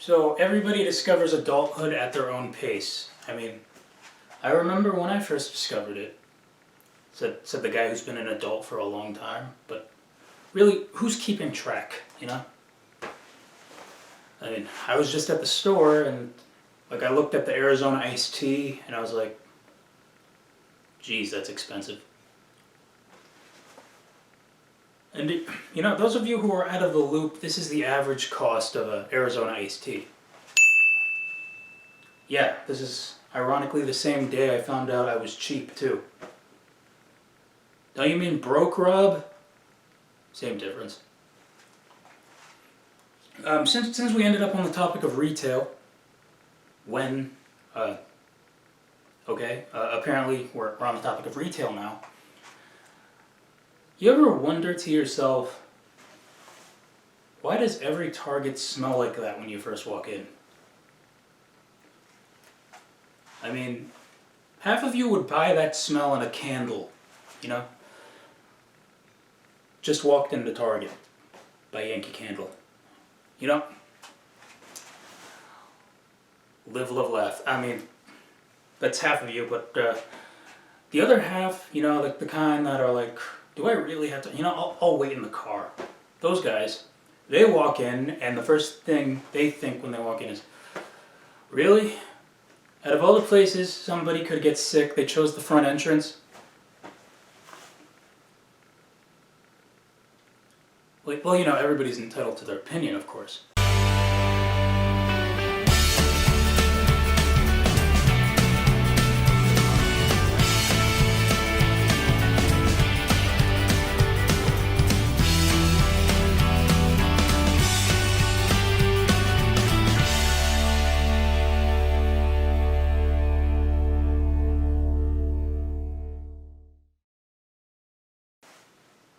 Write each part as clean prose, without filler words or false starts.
So everybody discovers adulthood at their own pace. I mean, I remember when I first discovered it, said the guy who's been an adult for a long time, but really, who's keeping track, you know? I mean, I was just at the store and I looked at the Arizona iced tea and I was like, geez, that's expensive. And those of you who are out of the loop, this is the average cost of an Arizona iced tea. Yeah, this is ironically the same day I found out I was cheap too. Don't you mean broke, Rob? Same difference. Since we ended up on the topic of retail, apparently we're on the topic of retail now. You ever wonder to yourself, why does every Target smell like that when you first walk in? I mean, half of you would buy that smell in a candle, you know? Just walked into Target by Yankee Candle. You know? Live, love, laugh. I mean, that's half of you, but the other half, the kind that are like, do I really have to, I'll wait in the car. Those guys, they walk in, and the first thing they think when they walk in is, really? Out of all the places somebody could get sick, they chose the front entrance? Well, everybody's entitled to their opinion, of course.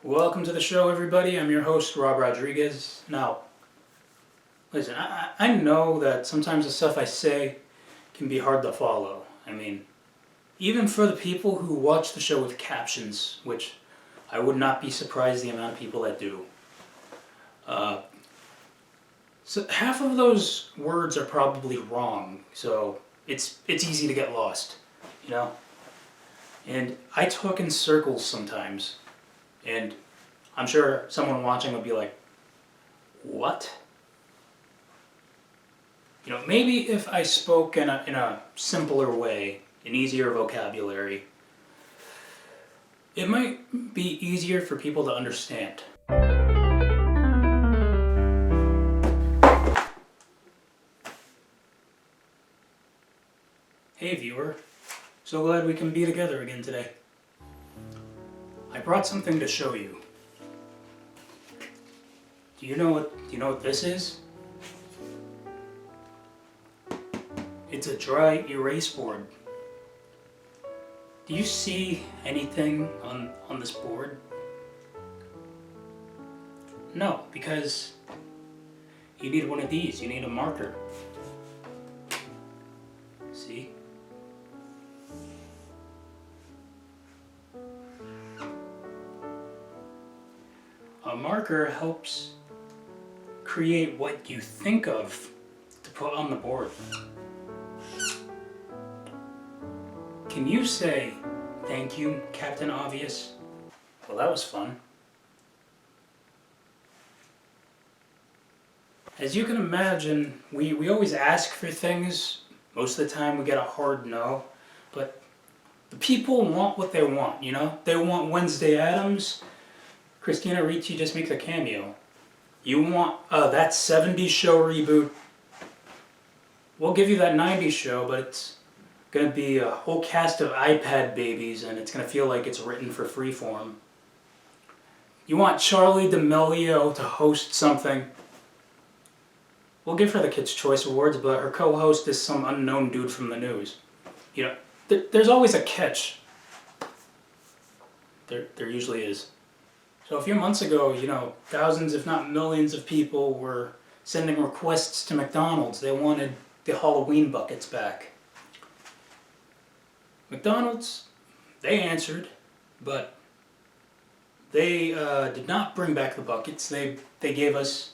Welcome to the show, everybody. I'm your host, Rob Rodriguez. Now, listen, I know that sometimes the stuff I say can be hard to follow. I mean, even for the people who watch the show with captions, which I would not be surprised the amount of people that do. So half of those words are probably wrong, so it's easy to get lost, And I talk in circles sometimes. And I'm sure someone watching would be like, what? Maybe if I spoke in a simpler way, an easier vocabulary, it might be easier for people to understand. Hey viewer, so glad we can be together again today. I brought something to show you. Do you know what this is? It's a dry erase board. Do you see anything on this board? No, because you need one of these. You need a marker. See? A marker helps create what you think of to put on the board. Can you say, thank you, Captain Obvious? Well, that was fun. As you can imagine, we always ask for things. Most of the time we get a hard no, but the people want what they want, They want Wednesday Addams. Christina Ricci just makes a cameo. You want that 70s show reboot? We'll give you that 90s show, but it's going to be a whole cast of iPad babies, and it's going to feel like it's written for Freeform. You want Charli D'Amelio to host something? We'll give her the Kids' Choice Awards, but her co-host is some unknown dude from the news. There's always a catch. There usually is. So a few months ago, thousands if not millions of people were sending requests to McDonald's. They wanted the Halloween buckets back. McDonald's, they answered, but they did not bring back the buckets. They gave us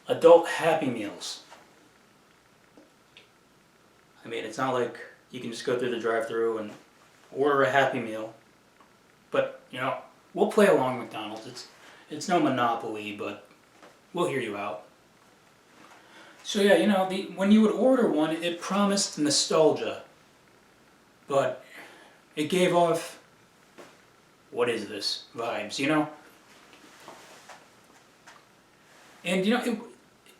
adult Happy Meals. I mean, it's not like you can just go through the drive-thru and order a Happy Meal. But, you know, we'll play along McDonald's. It's no monopoly, but we'll hear you out. So yeah, you know, when you would order one, it promised nostalgia. But it gave off, what is this, vibes, you know? And, you know,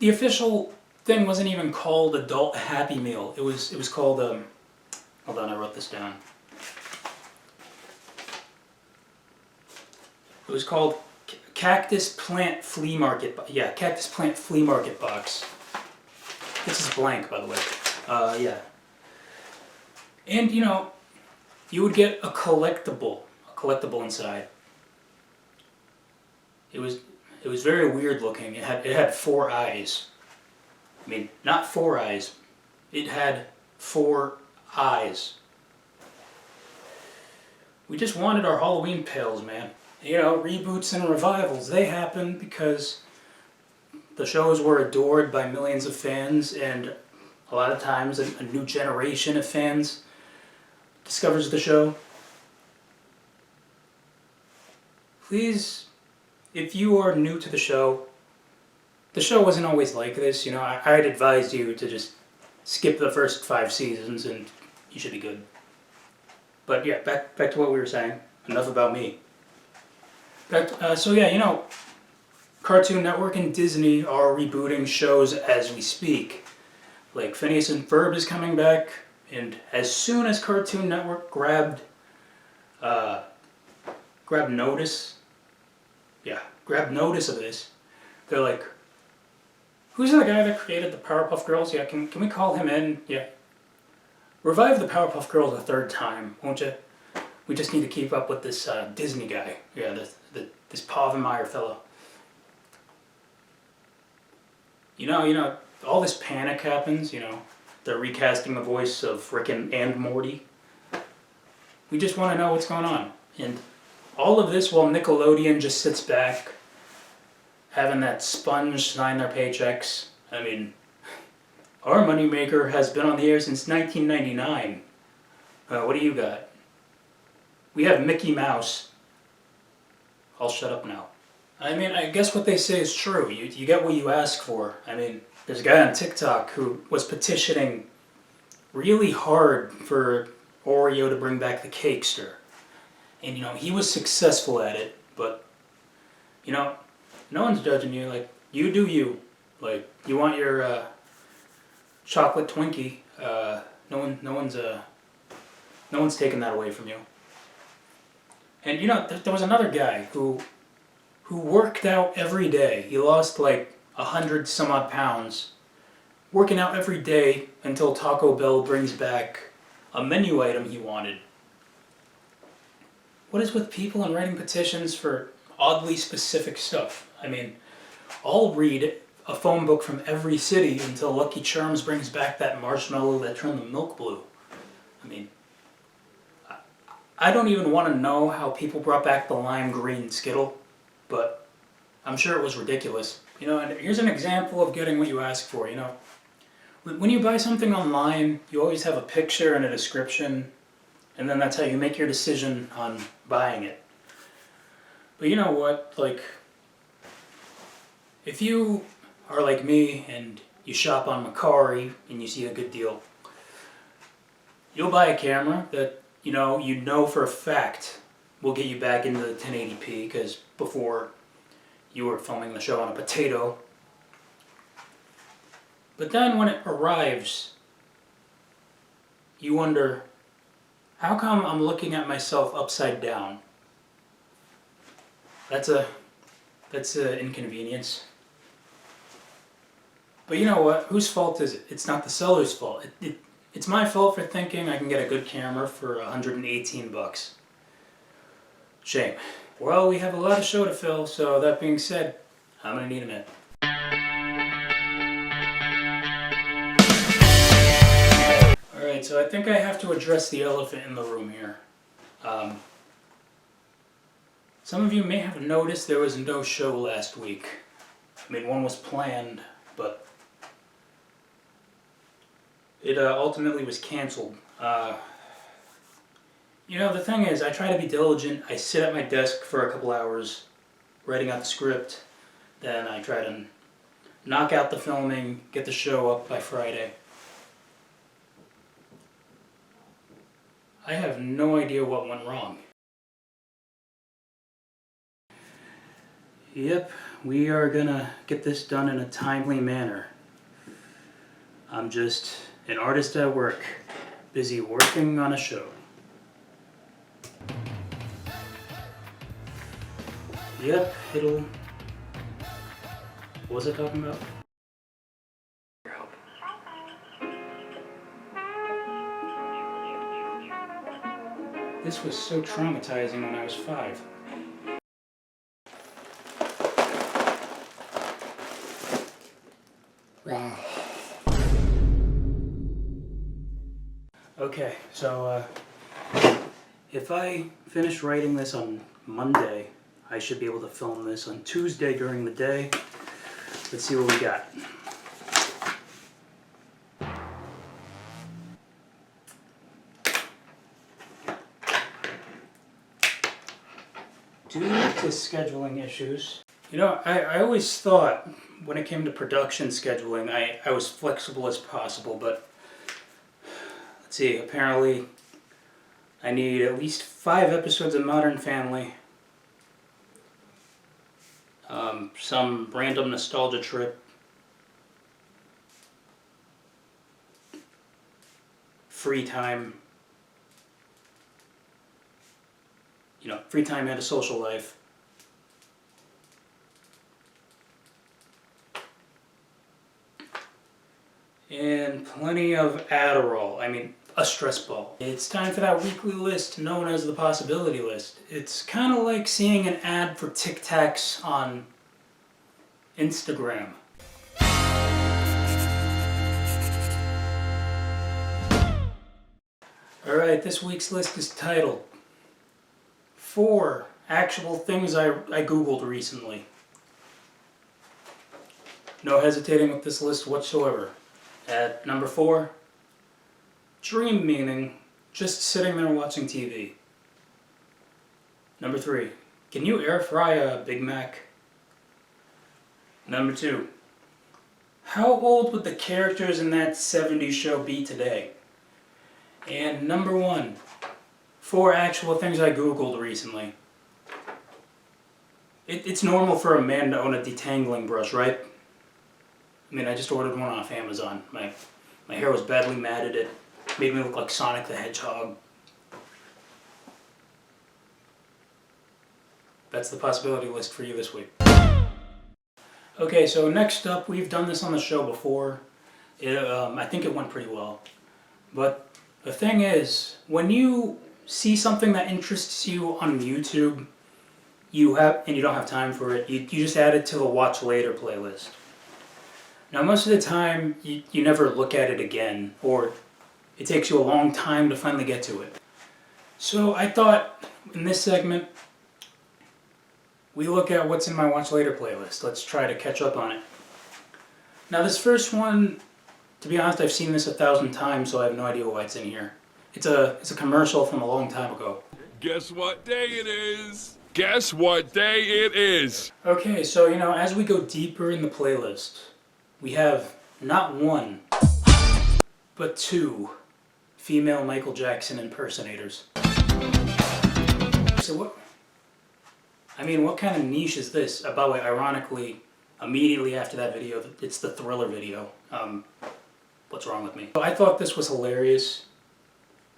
the official thing wasn't even called Adult Happy Meal. It was called, hold on, I wrote this down. It was called Cactus Plant Flea Market. Yeah, Cactus Plant Flea Market Box. This is blank, by the way. Yeah. And, you know, you would get a collectible inside. It was very weird looking. It had 4 eyes. I mean, not 4 eyes. It had 4 eyes. We just wanted our Halloween pails, man. You know, reboots and revivals, they happen because the shows were adored by millions of fans, and a lot of times a new generation of fans discovers the show. Please, if you are new to the show wasn't always like this, you know, I'd advise you to just skip the first 5 seasons and you should be good. But yeah, back to what we were saying. Enough about me. So yeah, you know, Cartoon Network and Disney are rebooting shows as we speak. Like Phineas and Ferb is coming back, and as soon as Cartoon Network grabbed notice of this, they're like, who's the guy that created the Powerpuff Girls? Yeah, can we call him in? Yeah. Revive the Powerpuff Girls a 3rd time, won't you? We just need to keep up with this Disney guy. Yeah, this Povenmire fellow. You know, all this panic happens, you know. They're recasting the voice of Rick and Morty. We just want to know what's going on. And all of this while Nickelodeon just sits back, having that sponge sign their paychecks. I mean, our moneymaker has been on the air since 1999. What do you got? We have Mickey Mouse. I'll shut up now. I mean, I guess what they say is true. You get what you ask for. I mean, there's a guy on TikTok who was petitioning really hard for Oreo to bring back the Cakester. And, you know, he was successful at it, but, you know, no one's judging you. Like, you do you. Like, you want your chocolate Twinkie. No one's taking that away from you. And, you know, there was another guy who worked out every day. He lost like 100 some odd pounds, working out every day until Taco Bell brings back a menu item he wanted. What is with people and writing petitions for oddly specific stuff? I mean, I'll read a phone book from every city until Lucky Charms brings back that marshmallow that turned the milk blue. I mean, I don't even want to know how people brought back the lime green Skittle, but I'm sure it was ridiculous. You know, and here's an example of getting what you ask for, you know. When you buy something online, you always have a picture and a description, and then that's how you make your decision on buying it. But you know what, like, if you are like me and you shop on Mercari and you see a good deal, you'll buy a camera that you know for a fact will get you back into the 1080p, because before you were filming the show on a potato. But then when it arrives, you wonder, how come I'm looking at myself upside down? That's a inconvenience. But you know what? Whose fault is it? It's not the seller's fault. It's my fault for thinking I can get a good camera for $118. Shame. Well, we have a lot of show to fill, so that being said, I'm gonna need a minute. Alright, so I think I have to address the elephant in the room here. Some of you may have noticed there was no show last week. I mean, one was planned, but It ultimately was canceled. You know, the thing is, I try to be diligent. I sit at my desk for a couple hours writing out the script, then I try to knock out the filming, get the show up by Friday. I have no idea what went wrong. Yep, we are gonna get this done in a timely manner. I'm just an artist at work, busy working on a show. Yep, it'll... What was I talking about? This was so traumatizing when I was 5. Wow. Okay, so if I finish writing this on Monday, I should be able to film this on Tuesday during the day. Let's see what we got. Due to scheduling issues, you know, I always thought when it came to production scheduling, I was flexible as possible, but let's see, apparently I need at least 5 episodes of Modern Family, some random nostalgia trip, free time, you know, free time and a social life. And plenty of Adderall, I mean, a stress ball. It's time for that weekly list known as the possibility list. It's kind of like seeing an ad for Tic Tacs on Instagram. Alright, this week's list is titled 4 Actual Things I Googled Recently. No hesitating with this list whatsoever. At number 4, dream meaning just sitting there watching TV. Number 3, can you air fry a Big Mac? Number 2, how old would the characters in that 70s show be today? And number 1, 4 actual things I Googled recently. It's normal for a man to own a detangling brush, right? I mean, I just ordered one off Amazon. My hair was badly matted. It made me look like Sonic the Hedgehog. That's the possibility list for you this week. Okay, so next up, we've done this on the show before. I think it went pretty well. But the thing is, when you see something that interests you on YouTube, and you don't have time for it, you just add it to the watch later playlist. Now most of the time, you never look at it again, or it takes you a long time to finally get to it. So I thought, in this segment, we look at what's in my watch later playlist. Let's try to catch up on it. Now this first one, to be honest, I've seen this 1,000 times, so I have no idea why it's in here. It's a commercial from a long time ago. Guess what day it is? Guess what day it is? Okay, so you know, as we go deeper in the playlist, we have not 1, but 2 female Michael Jackson impersonators. So what kind of niche is this? By the way, ironically, immediately after that video, it's the Thriller video. What's wrong with me? So I thought this was hilarious.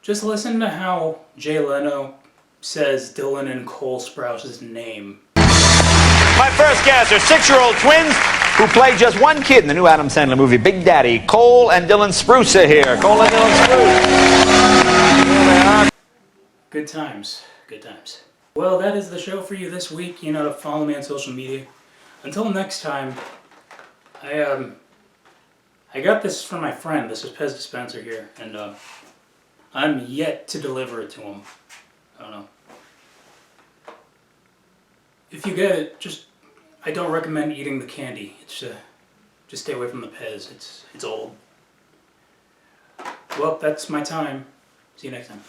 Just listen to how Jay Leno says Dylan and Cole Sprouse's name. My first guests are 6-year-old twins who play just one kid in the new Adam Sandler movie, Big Daddy. Cole and Dylan Spruce are here. Cole and Dylan Spruce. Good times. Good times. Well, that is the show for you this week. You know to follow me on social media. Until next time, I got this from my friend. This is Pez Dispenser here, and I'm yet to deliver it to him. I don't know. If you get it, I don't recommend eating the candy. It's just stay away from the Pez. It's old. Well, that's my time. See you next time.